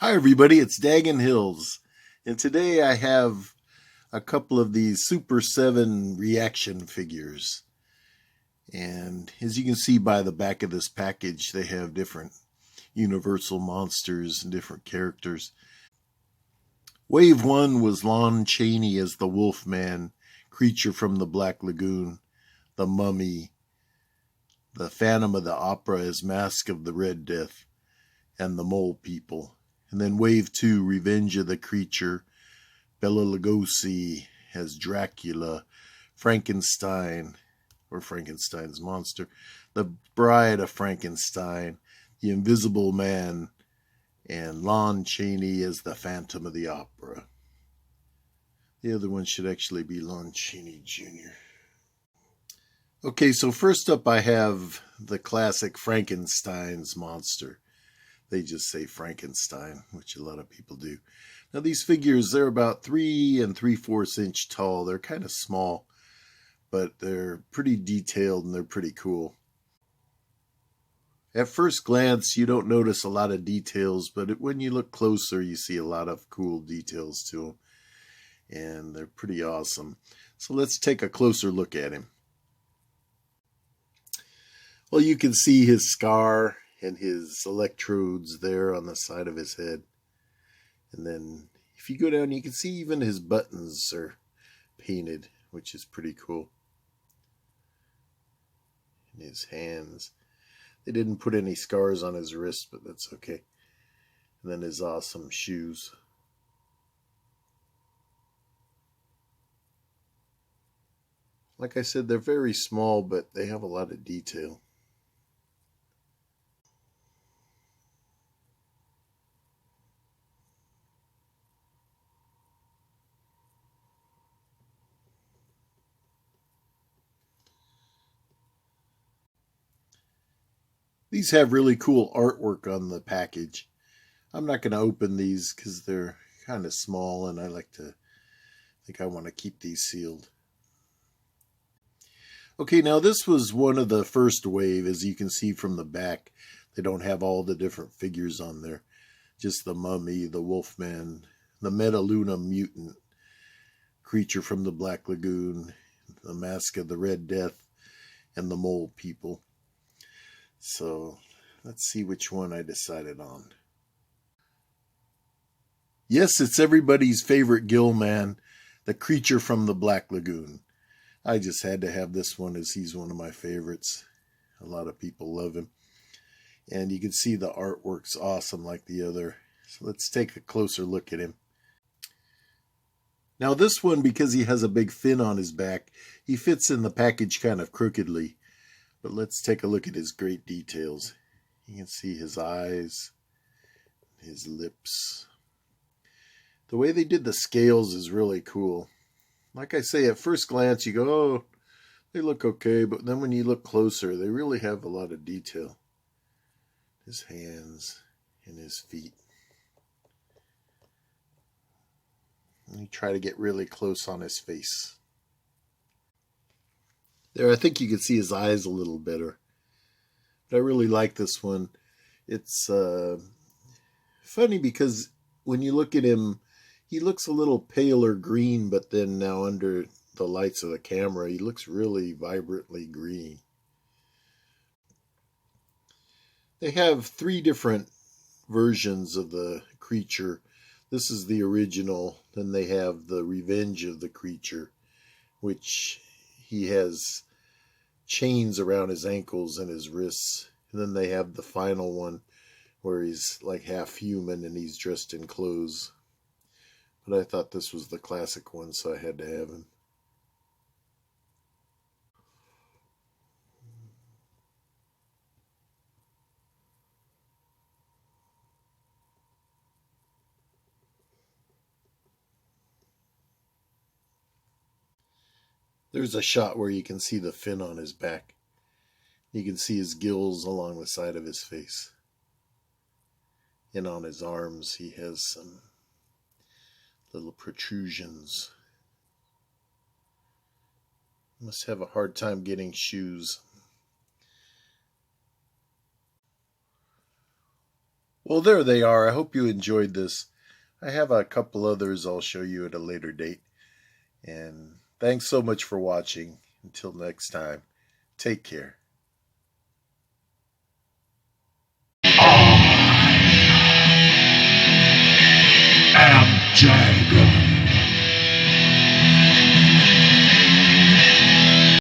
Hi everybody, it's Dagonhills, and today I have a couple of these Super 7 ReAction figures. And as you can see by the back of this package, they have different universal monsters and different characters. Wave 1 was Lon Chaney as the Wolfman, Creature from the Black Lagoon, the Mummy, the Phantom of the Opera as Mask of the Red Death, and the Mole People. And then Wave 2, Revenge of the Creature, Bela Lugosi as Dracula, Frankenstein, or Frankenstein's monster, the Bride of Frankenstein, the Invisible Man, and Lon Chaney as the Phantom of the Opera. The other one should actually be Lon Chaney Jr. Okay, so first up I have the classic Frankenstein's monster. They just say Frankenstein, which a lot of people do. Now these figures, they're about 3 3/4 inch tall. They're kind of small, but they're pretty detailed and they're pretty cool. At first glance, you don't notice a lot of details, but when you look closer, you see a lot of cool details to them. And they're pretty awesome. So let's take a closer look at him. Well, you can see his scar and his electrodes there on the side of his head. And then if you go down, you can see even his buttons are painted, which is pretty cool. And his hands. They didn't put any scars on his wrist, but that's okay. And then his awesome shoes. Like I said, they're very small, but they have a lot of detail. These have really cool artwork on the package. I'm not going to open these because they're kind of small and I think I want to keep these sealed. Okay, now this was one of the first wave. As you can see from the back, they don't have all the different figures on there. Just the Mummy, the Wolfman, the Metaluna Mutant, Creature from the Black Lagoon, the Mask of the Red Death, and the Mole People. So let's see which one I decided on. Yes, it's everybody's favorite gill man, the Creature from the Black Lagoon. I just had to have this one as he's one of my favorites. A lot of people love him. And you can see the artwork's awesome like the other. So let's take a closer look at him. Now this one, because he has a big fin on his back, he fits in the package kind of crookedly. But let's take a look at his great details. You can see his eyes, his lips. The way they did the scales is really cool. Like I say, at first glance you go, oh, they look okay. But then when you look closer, they really have a lot of detail. His hands and his feet. Let me try to get really close on his face. There, I think you can see his eyes a little better. But I really like this one. It's funny because when you look at him, he looks a little paler green, but then now under the lights of the camera, he looks really vibrantly green. They have 3 different versions of the creature. This is the original. Then they have the Revenge of the Creature, which he has chains around his ankles and his wrists. And then they have the final one where he's like half human and he's dressed in clothes. But I thought this was the classic one, so I had to have him. There's a shot where you can see the fin on his back. You can see his gills along the side of his face. And on his arms he has some little protrusions. Must have a hard time getting shoes. Well, there they are. I hope you enjoyed this. I have a couple others I'll show you at a later date. And thanks so much for watching. Until next time, take care.